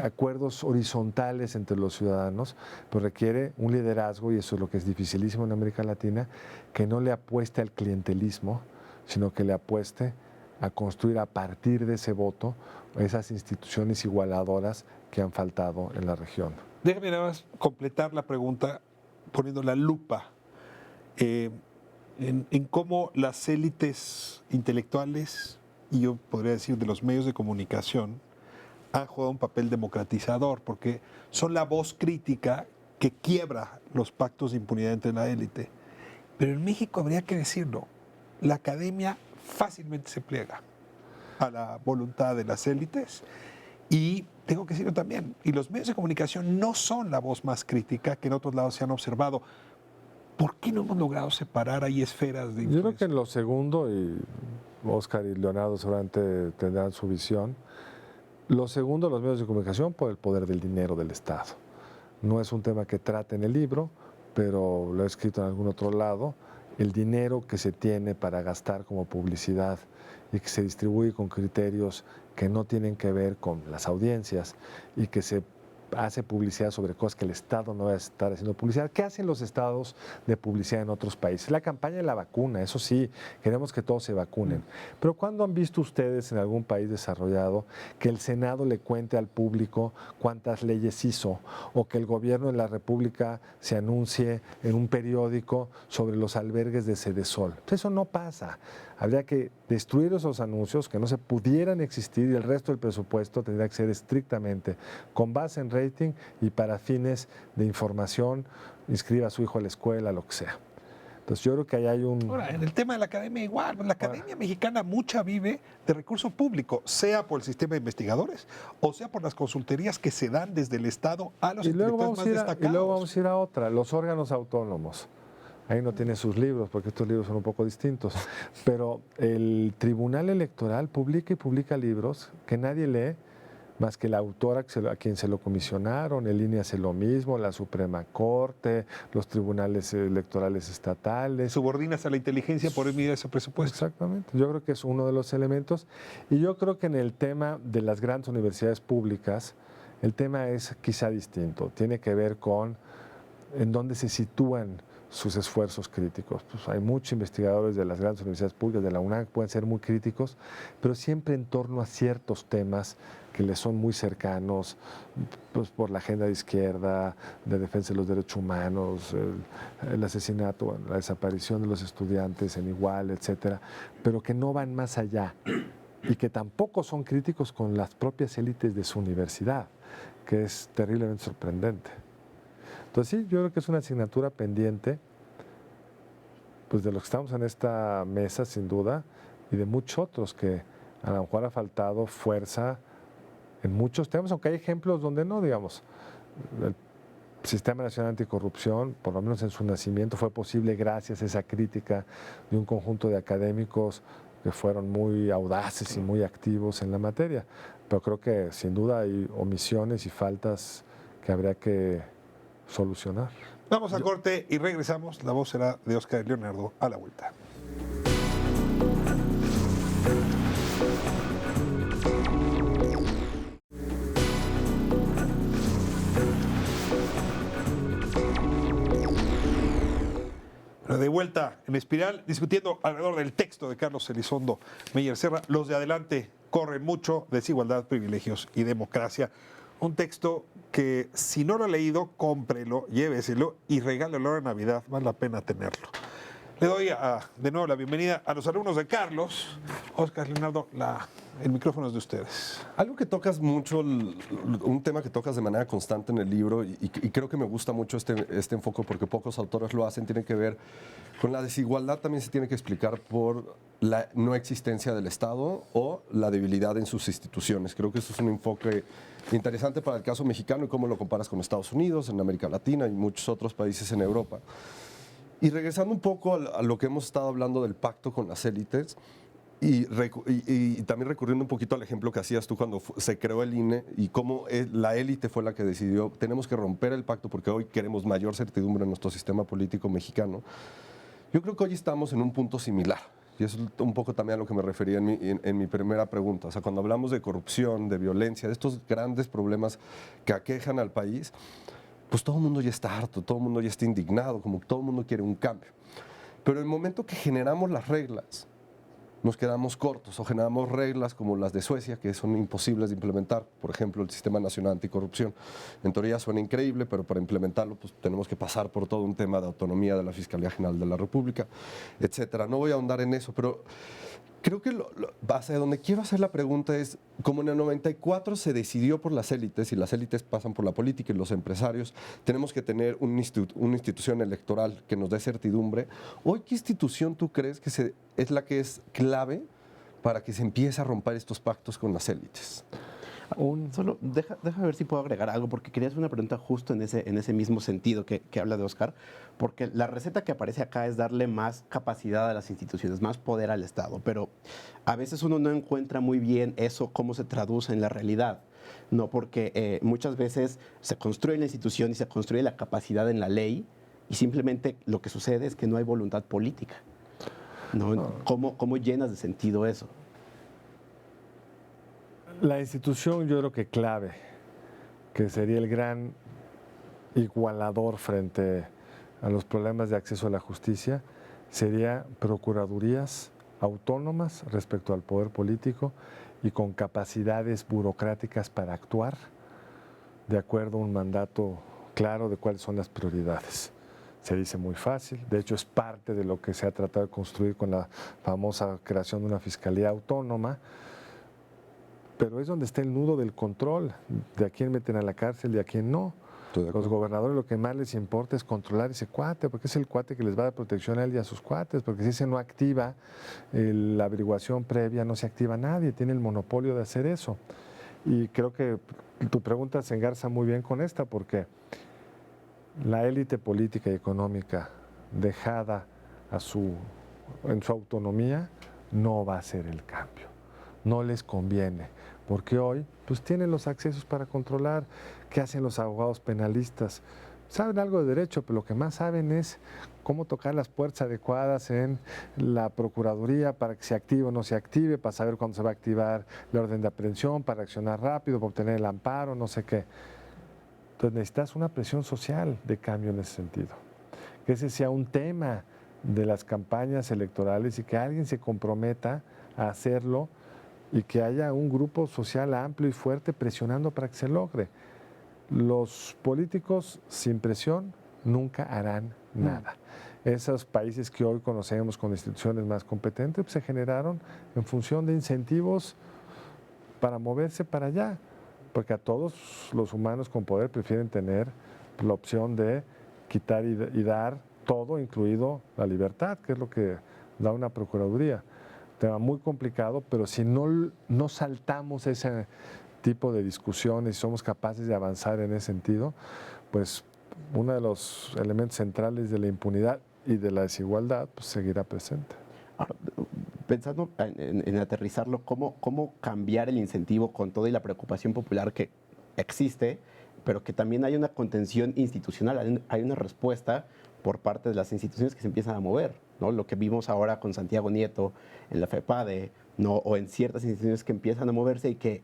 acuerdos horizontales entre los ciudadanos, pero requiere un liderazgo, y eso es lo que es dificilísimo en América Latina, que no le apueste al clientelismo, sino que le apueste a construir a partir de ese voto esas instituciones igualadoras que han faltado en la región. Déjame nada más completar la pregunta poniendo la lupa en cómo las élites intelectuales, y yo podría decir de los medios de comunicación, han jugado un papel democratizador, porque son la voz crítica que quiebra los pactos de impunidad entre la élite. Pero en México habría que decirlo, la academia fácilmente se pliega a la voluntad de las élites, y tengo que decirlo también, y los medios de comunicación no son la voz más crítica que en otros lados se han observado. ¿Por qué no hemos logrado separar ahí esferas de influencia? Yo creo que en lo segundo, y Oscar y Leonardo seguramente tendrán su visión, lo segundo, los medios de comunicación por el poder del dinero del Estado. No es un tema que trate en el libro, pero lo he escrito en algún otro lado. El dinero que se tiene para gastar como publicidad y que se distribuye con criterios que no tienen que ver con las audiencias y que se hace publicidad sobre cosas que el Estado no va a estar haciendo publicidad. ¿Qué hacen los estados de publicidad en otros países? La campaña de la vacuna, eso sí, queremos que todos se vacunen. Pero ¿cuándo han visto ustedes en algún país desarrollado que el Senado le cuente al público cuántas leyes hizo, o que el gobierno de la República se anuncie en un periódico sobre los albergues de Sedesol? Eso no pasa. Habría que destruir esos anuncios, que no se pudieran existir, y el resto del presupuesto tendría que ser estrictamente con base en rating y para fines de información, inscriba a su hijo a la escuela, lo que sea. Entonces yo creo que ahí hay un... Ahora, en el tema de la academia igual, la academia mexicana mucha vive de recurso público, sea por el sistema de investigadores o sea por las consultorías que se dan desde el Estado a los intelectuales más destacados. Y luego vamos a ir a otra, los órganos autónomos. Ahí no tiene sus libros, porque estos libros son un poco distintos. Pero el Tribunal Electoral publica y publica libros que nadie lee, más que la autora a quien se lo comisionaron. El INE hace lo mismo, la Suprema Corte, los tribunales electorales estatales. Subordinas a la inteligencia por medio de ese presupuesto. Exactamente. Yo creo que es uno de los elementos. Y yo creo que en el tema de las grandes universidades públicas, el tema es quizá distinto. Tiene que ver con en dónde se sitúan sus esfuerzos críticos. Pues hay muchos investigadores de las grandes universidades públicas, de la UNAM, que pueden ser muy críticos, pero siempre en torno a ciertos temas que les son muy cercanos, pues por la agenda de izquierda, de defensa de los derechos humanos, el asesinato, bueno, la desaparición de los estudiantes en Iguala, etcétera, pero que no van más allá y que tampoco son críticos con las propias élites de su universidad, que es terriblemente sorprendente. Entonces sí, yo creo que es una asignatura pendiente, pues de los que estamos en esta mesa, sin duda, y de muchos otros que a lo mejor ha faltado fuerza en muchos temas, aunque hay ejemplos donde no, digamos. El Sistema Nacional Anticorrupción, por lo menos en su nacimiento, fue posible gracias a esa crítica de un conjunto de académicos que fueron muy audaces y muy activos en la materia. Pero creo que sin duda hay omisiones y faltas que habría que solucionar. Vamos a corte y regresamos. La voz será de Oscar Leonardo a la vuelta. Pero de vuelta en Espiral, discutiendo alrededor del texto de Carlos Elizondo Meyer Serra, los de adelante corren mucho, desigualdad, privilegios y democracia. Un texto que si no lo ha leído, cómprelo, lléveselo y regálelo ahora en Navidad, vale la pena tenerlo. Le doy de nuevo la bienvenida a los alumnos de Carlos. Oscar, Leonardo, el micrófono es de ustedes. Algo que tocas mucho, un tema que tocas de manera constante en el libro, y creo que me gusta mucho este enfoque porque pocos autores lo hacen, tiene que ver con la desigualdad. También se tiene que explicar por la no existencia del Estado o la debilidad en sus instituciones. Creo que eso es un enfoque interesante para el caso mexicano y cómo lo comparas con Estados Unidos, en América Latina y muchos otros países en Europa. Y regresando un poco a lo que hemos estado hablando del pacto con las élites, y también recurriendo un poquito al ejemplo que hacías tú cuando se creó el INE y cómo la élite fue la que decidió, tenemos que romper el pacto porque hoy queremos mayor certidumbre en nuestro sistema político mexicano. Yo creo que hoy estamos en un punto similar. Y eso es un poco también a lo que me refería en mi primera pregunta. O sea, cuando hablamos de corrupción, de violencia, de estos grandes problemas que aquejan al país, pues todo el mundo ya está harto, todo el mundo ya está indignado, como todo el mundo quiere un cambio. Pero el momento que generamos las reglas, nos quedamos cortos o generamos reglas como las de Suecia, que son imposibles de implementar. Por ejemplo, el Sistema Nacional Anticorrupción. En teoría suena increíble, pero para implementarlo pues, tenemos que pasar por todo un tema de autonomía de la Fiscalía General de la República, etcétera. No voy a ahondar en eso, pero creo que hacia donde quiero hacer la pregunta es, como en el 94 se decidió por las élites, y las élites pasan por la política y los empresarios, tenemos que tener una institución electoral que nos dé certidumbre. Hoy, ¿qué institución tú crees que es la que es clave para que se empiece a romper estos pactos con las élites? Solo deja ver si puedo agregar algo, porque quería hacer una pregunta justo en ese mismo sentido que habla de Oscar, porque la receta que aparece acá es darle más capacidad a las instituciones, más poder al Estado, pero a veces uno no encuentra muy bien eso, cómo se traduce en la realidad, ¿no? Porque muchas veces se construye la institución y se construye la capacidad en la ley, y simplemente lo que sucede es que no hay voluntad política, ¿no? ¿Cómo llenas de sentido eso? La institución, yo creo que clave, que sería el gran igualador frente a los problemas de acceso a la justicia, sería procuradurías autónomas respecto al poder político y con capacidades burocráticas para actuar de acuerdo a un mandato claro de cuáles son las prioridades. Se dice muy fácil, de hecho es parte de lo que se ha tratado de construir con la famosa creación de una fiscalía autónoma, pero es donde está el nudo del control, de a quién meten a la cárcel y a quién no. Los gobernadores lo que más les importa es controlar ese cuate, porque es el cuate que les va a dar protección a él y a sus cuates, porque si ese no activa la averiguación previa, no se activa nadie, tiene el monopolio de hacer eso. Y creo que tu pregunta se engarza muy bien con esta, porque la élite política y económica dejada en su autonomía no va a hacer el cambio. No les conviene, porque hoy pues tienen los accesos para controlar. ¿Qué hacen los abogados penalistas? Saben algo de derecho, pero lo que más saben es cómo tocar las puertas adecuadas en la Procuraduría para que se active o no se active, para saber cuándo se va a activar la orden de aprehensión, para accionar rápido, para obtener el amparo, no sé qué. Entonces necesitas una presión social de cambio en ese sentido. Que ese sea un tema de las campañas electorales y que alguien se comprometa a hacerlo y que haya un grupo social amplio y fuerte presionando para que se logre. Los políticos sin presión nunca harán nada. Esos países que hoy conocemos con instituciones más competentes pues, se generaron en función de incentivos para moverse para allá, porque a todos los humanos con poder prefieren tener la opción de quitar y dar todo, incluido la libertad, que es lo que da una procuraduría. Tema muy complicado, pero si no saltamos ese tipo de discusiones y somos capaces de avanzar en ese sentido, pues uno de los elementos centrales de la impunidad y de la desigualdad pues, seguirá presente. Ahora, pensando en aterrizarlo, ¿cómo cambiar el incentivo con toda y la preocupación popular que existe pero que también hay una contención institucional, hay una respuesta por parte de las instituciones que se empiezan a mover, ¿no? Lo que vimos ahora con Santiago Nieto en la FEPADE, ¿no? O en ciertas instituciones que empiezan a moverse y que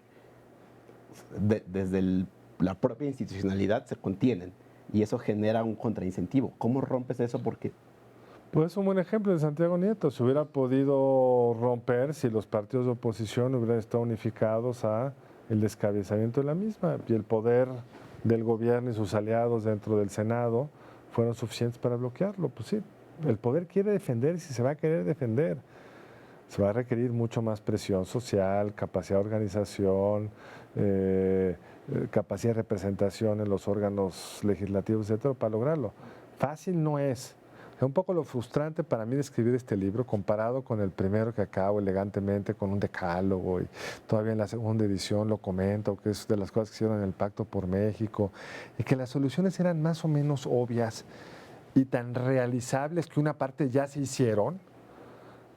desde la propia institucionalidad se contienen, y eso genera un contraincentivo. ¿Cómo rompes eso? Porque Pues un buen ejemplo de Santiago Nieto. Se hubiera podido romper si los partidos de oposición hubieran estado unificados a el descabezamiento de la misma, y el poder del gobierno y sus aliados dentro del Senado fueron suficientes para bloquearlo. Pues sí, el poder quiere defender, y si se va a querer defender, se va a requerir mucho más presión social, capacidad de organización, capacidad de representación en los órganos legislativos, etcétera, para lograrlo. Fácil no es. Es un poco lo frustrante para mí de escribir este libro comparado con el primero que acabo elegantemente con un decálogo, y todavía en la segunda edición lo comento, que es de las cosas que hicieron en el Pacto por México, y que las soluciones eran más o menos obvias y tan realizables que una parte ya se hicieron.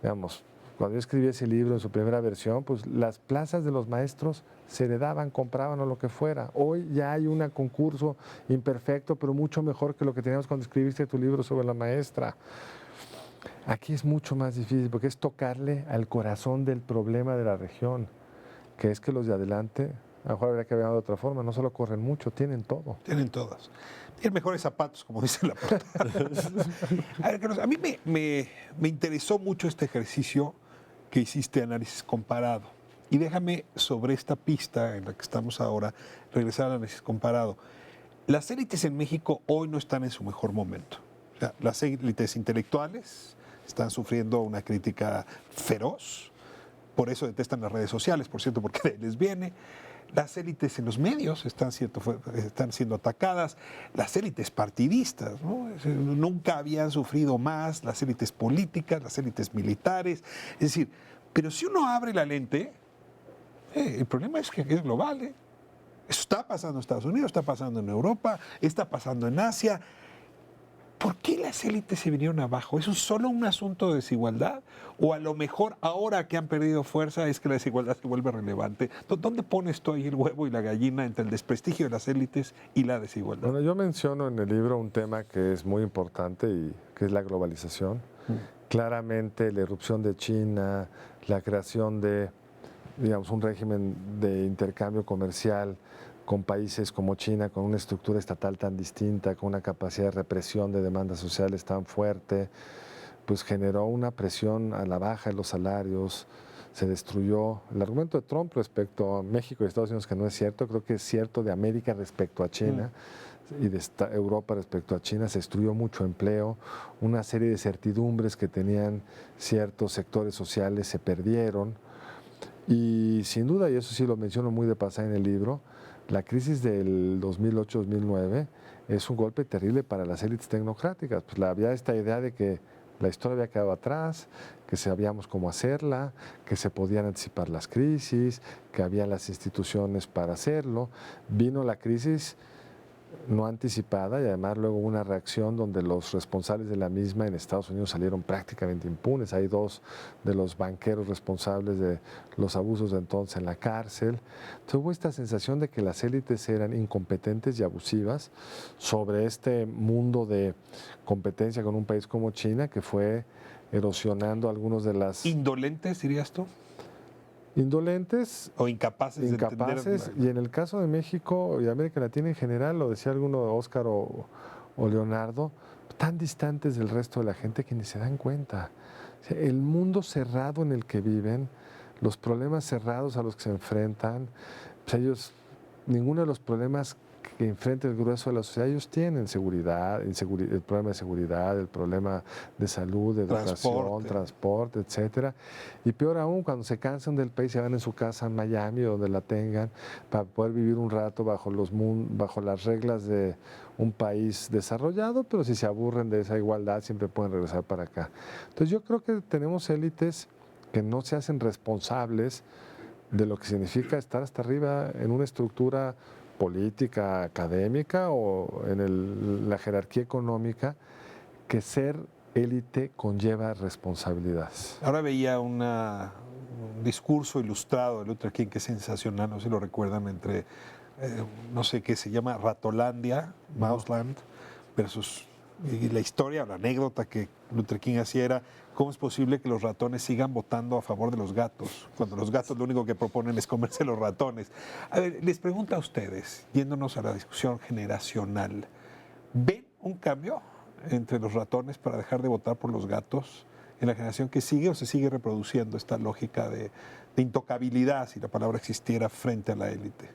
Digamos, cuando yo escribí ese libro en su primera versión, pues las plazas de los maestros se heredaban, compraban o lo que fuera. Hoy ya hay un concurso imperfecto, pero mucho mejor que lo que teníamos cuando escribiste tu libro sobre la maestra. Aquí es mucho más difícil porque es tocarle al corazón del problema de la región, que es que los de adelante, a lo mejor habría que verlo de otra forma, no solo corren mucho, tienen todo. Tienen todas. Tienen mejores zapatos, como dice la portada. A ver, Carlos, a mí me interesó mucho este ejercicio que hiciste, análisis comparado. Y déjame, sobre esta pista en la que estamos ahora, regresar al análisis comparado. Las élites en México hoy no están en su mejor momento. O sea, las élites intelectuales están sufriendo una crítica feroz. Por eso detestan las redes sociales, por cierto, porque de ahí les viene. Las élites en los medios están siendo atacadas, las élites partidistas, ¿no? Nunca habían sufrido más, las élites políticas, las élites militares. Es decir, pero si uno abre la lente, el problema es que es global. Eso está pasando en Estados Unidos, está pasando en Europa, está pasando en Asia. ¿Por qué las élites se vinieron abajo? ¿Eso es solo un asunto de desigualdad? ¿O a lo mejor ahora que han perdido fuerza es que la desigualdad se vuelve relevante? ¿Dónde pones tú ahí el huevo y la gallina entre el desprestigio de las élites y la desigualdad? Bueno, yo menciono en el libro un tema que es muy importante y que es la globalización. Claramente la irrupción de China, la creación de, digamos, un régimen de intercambio comercial con países como China, con una estructura estatal tan distinta, con una capacidad de represión de demandas sociales tan fuerte, pues generó una presión a la baja de los salarios, se destruyó. El argumento de Trump respecto a México y Estados Unidos, que no es cierto, creo que es cierto de América respecto a China y de Europa respecto a China, se destruyó mucho empleo, una serie de certidumbres que tenían ciertos sectores sociales se perdieron, y sin duda, y eso sí lo menciono muy de pasada en el libro, la crisis del 2008-2009 es un golpe terrible para las élites tecnocráticas. Pues había esta idea de que la historia había quedado atrás, que sabíamos cómo hacerla, que se podían anticipar las crisis, que había las instituciones para hacerlo. Vino la crisis no anticipada y además luego una reacción donde los responsables de la misma en Estados Unidos salieron prácticamente impunes. Hay dos de los banqueros responsables de los abusos de entonces en la cárcel. Entonces hubo esta sensación de que las élites eran incompetentes y abusivas sobre este mundo de competencia con un país como China, que fue erosionando algunos de las... ¿Indolentes, dirías tú? Indolentes o incapaces de entender. Y en el caso de México y América Latina en general, lo decía alguno, Óscar o Leonardo, tan distantes del resto de la gente que ni se dan cuenta. O sea, el mundo cerrado en el que viven, los problemas cerrados a los que se enfrentan, pues ellos, ninguno de los problemas que enfrenta el grueso de la sociedad, ellos tienen seguridad, el problema de seguridad, el problema de salud, de educación, transporte, etcétera. Y peor aún, cuando se cansan del país, se van en su casa en Miami, donde la tengan, para poder vivir un rato bajo las reglas de un país desarrollado, pero si se aburren de esa igualdad, siempre pueden regresar para acá. Entonces yo creo que tenemos élites que no se hacen responsables de lo que significa estar hasta arriba en una estructura política, académica o en la jerarquía económica, que ser élite conlleva responsabilidades. Ahora veía una discurso ilustrado de Luther King que es sensacional, no sé si lo recuerdan, entre, no sé qué se llama, Ratolandia, Mouseland, versus y la historia, la anécdota que Luther King hacía era cómo es posible que los ratones sigan votando a favor de los gatos, cuando los gatos lo único que proponen es comerse los ratones. A ver, les pregunto a ustedes, yéndonos a la discusión generacional, ¿ven un cambio entre los ratones para dejar de votar por los gatos en la generación que sigue o se sigue reproduciendo esta lógica de intocabilidad, si la palabra existiera, frente a la élite?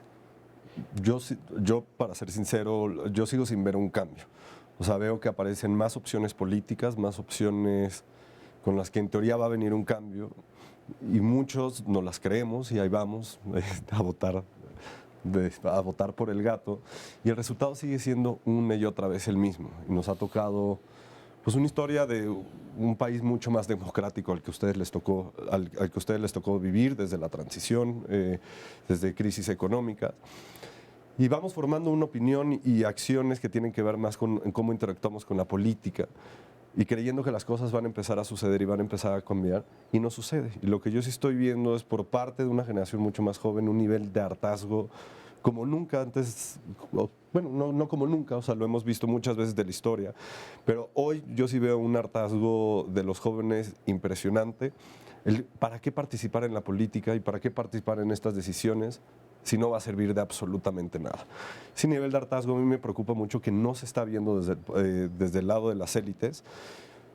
Yo, para ser sincero, yo sigo sin ver un cambio. O sea, veo que aparecen más opciones políticas, más opciones con las que en teoría va a venir un cambio y muchos no las creemos y ahí vamos a votar por el gato y el resultado sigue siendo una y otra vez el mismo. Y nos ha tocado pues una historia de un país mucho más democrático al que ustedes les tocó, al que ustedes les tocó vivir desde la transición, desde crisis económica. Y vamos formando una opinión y acciones que tienen que ver más con cómo interactuamos con la política y creyendo que las cosas van a empezar a suceder y van a empezar a cambiar y no sucede. Y lo que yo sí estoy viendo es por parte de una generación mucho más joven un nivel de hartazgo como nunca antes, bueno, no como nunca, o sea, lo hemos visto muchas veces de la historia, pero hoy yo sí veo un hartazgo de los jóvenes impresionante. ¿Para qué participar en la política y para qué participar en estas decisiones si no va a servir de absolutamente nada? Ese nivel de hartazgo a mí me preocupa mucho que no se está viendo desde el lado de las élites.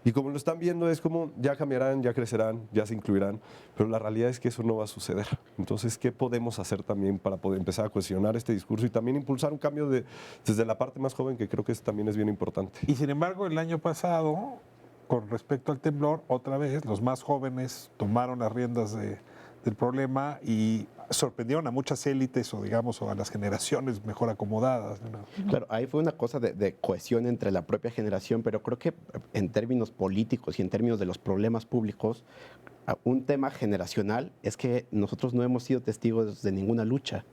Y como lo están viendo es como ya cambiarán, ya crecerán, ya se incluirán, pero la realidad es que eso no va a suceder. Entonces, ¿qué podemos hacer también para poder empezar a cuestionar este discurso y también impulsar un cambio desde la parte más joven, que creo que también es bien importante? Y sin embargo, el año pasado, con respecto al temblor, otra vez los más jóvenes tomaron las riendas del problema y sorprendieron a muchas élites o digamos o a las generaciones mejor acomodadas, ¿no? Claro, ahí fue una cosa de cohesión entre la propia generación, pero creo que en términos políticos y en términos de los problemas públicos, un tema generacional es que nosotros no hemos sido testigos de ninguna lucha.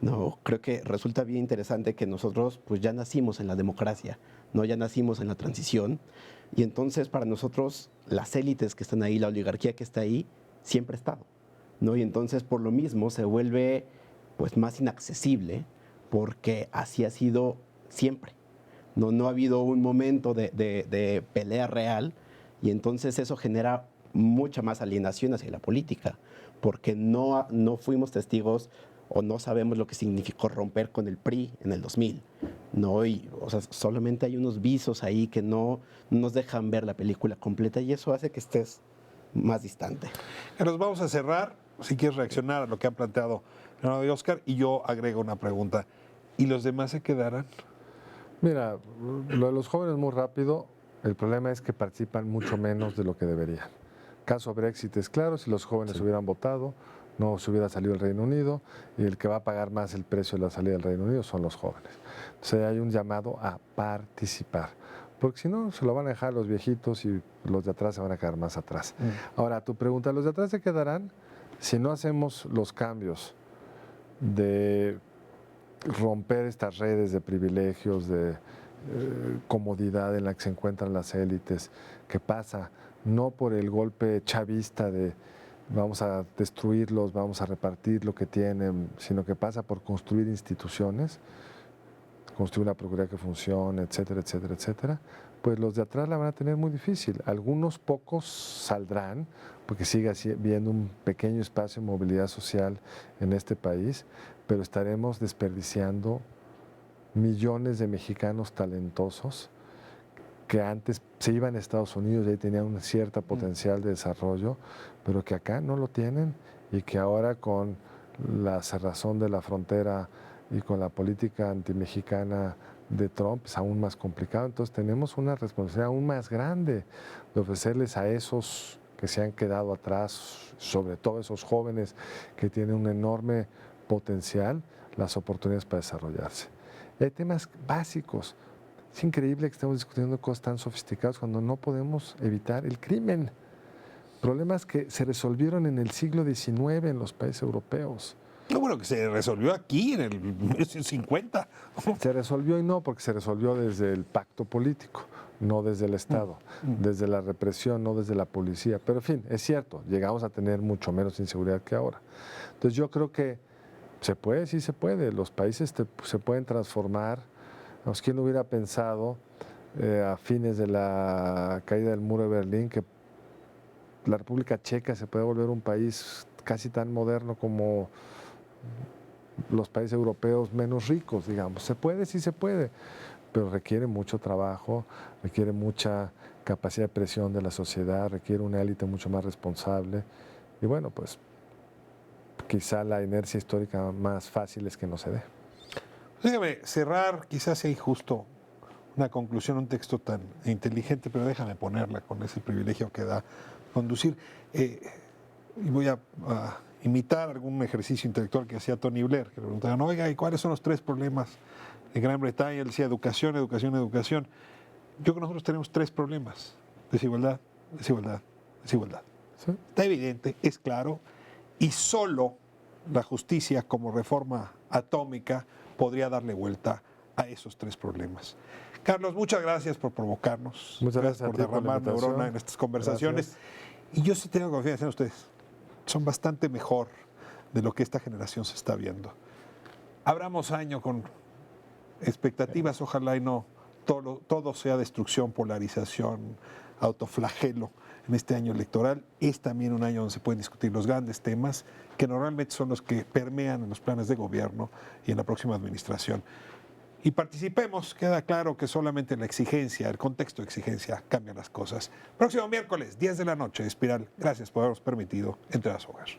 No, creo que resulta bien interesante que nosotros pues ya nacimos en la democracia, no ya nacimos en la transición y entonces para nosotros las élites que están ahí, la oligarquía que está ahí, siempre ha estado, ¿no? Y entonces por lo mismo se vuelve pues más inaccesible porque así ha sido siempre. No ha habido un momento de pelea real y entonces eso genera mucha más alienación hacia la política porque no fuimos testigos o no sabemos lo que significó romper con el PRI en el 2000. No, o sea, solamente hay unos visos ahí que no nos dejan ver la película completa y eso hace que estés más distante. Nos vamos a cerrar, si quieres reaccionar a lo que han planteado Leonardo y Oscar, y yo agrego una pregunta. ¿Y los demás se quedarán? Mira, lo de los jóvenes muy rápido, el problema es que participan mucho menos de lo que deberían. Caso Brexit es claro, si los jóvenes hubieran votado, no se hubiera salido el Reino Unido y el que va a pagar más el precio de la salida del Reino Unido son los jóvenes. Entonces hay un llamado a participar, porque si no se lo van a dejar los viejitos y los de atrás se van a quedar más atrás. Ahora, tu pregunta, ¿los de atrás se quedarán? Si no hacemos los cambios de romper estas redes de privilegios, de comodidad en la que se encuentran las élites, que pasa no por el golpe chavista de vamos a destruirlos, vamos a repartir lo que tienen, sino que pasa por construir instituciones, construir una procuraduría que funcione, etcétera, etcétera, etcétera, pues los de atrás la van a tener muy difícil. Algunos pocos saldrán, porque sigue habiendo un pequeño espacio de movilidad social en este país, pero estaremos desperdiciando millones de mexicanos talentosos que antes se iban a Estados Unidos y ahí tenían un cierto potencial de desarrollo, pero que acá no lo tienen y que ahora con la cerrazón de la frontera y con la política antimexicana de Trump es aún más complicado. Entonces tenemos una responsabilidad aún más grande de ofrecerles a esos que se han quedado atrás, sobre todo esos jóvenes que tienen un enorme potencial, las oportunidades para desarrollarse. Y hay temas básicos. Es increíble que estemos discutiendo cosas tan sofisticadas cuando no podemos evitar el crimen. Problemas que se resolvieron en el siglo XIX en los países europeos. No, bueno, que se resolvió aquí en el 1950. Se resolvió y no, porque se resolvió desde el pacto político, no desde el Estado, desde la represión, no desde la policía. Pero en fin, es cierto, llegamos a tener mucho menos inseguridad que ahora. Entonces yo creo que se puede, sí se puede, los países se pueden transformar. ¿Quién hubiera pensado a fines de la caída del muro de Berlín que la República Checa se puede volver un país casi tan moderno como los países europeos menos ricos, digamos? Se puede, sí se puede, pero requiere mucho trabajo, requiere mucha capacidad de presión de la sociedad, requiere una élite mucho más responsable. Y bueno, pues quizá la inercia histórica más fácil es que no se dé. Déjame cerrar, quizás sea injusto una conclusión, un texto tan inteligente, pero déjame ponerla con ese privilegio que da conducir. Y voy a imitar algún ejercicio intelectual que hacía Tony Blair, que le preguntaban, oiga, ¿y cuáles son los 3 problemas de Gran Bretaña? Él decía educación, educación, educación. Yo creo que nosotros tenemos 3 problemas: desigualdad, desigualdad, desigualdad. ¿Sí? Está evidente, es claro, y solo la justicia como reforma atómica podría darle vuelta a esos 3 problemas. Carlos, muchas gracias por provocarnos. Muchas gracias por a ti por la derramar neurona invitación. en estas conversaciones. Gracias. Y yo sí tengo confianza en ustedes. Son bastante mejor de lo que esta generación se está viendo. Abramos año con expectativas, ojalá y no todo sea destrucción, polarización, autoflagelo en este año electoral. Es también un año donde se pueden discutir los grandes temas que normalmente son los que permean en los planes de gobierno y en la próxima administración. Y participemos, queda claro que solamente la exigencia, el contexto de exigencia cambia las cosas. Próximo miércoles, 10 de la noche, Espiral. Gracias por habernos permitido Entre las Hojas.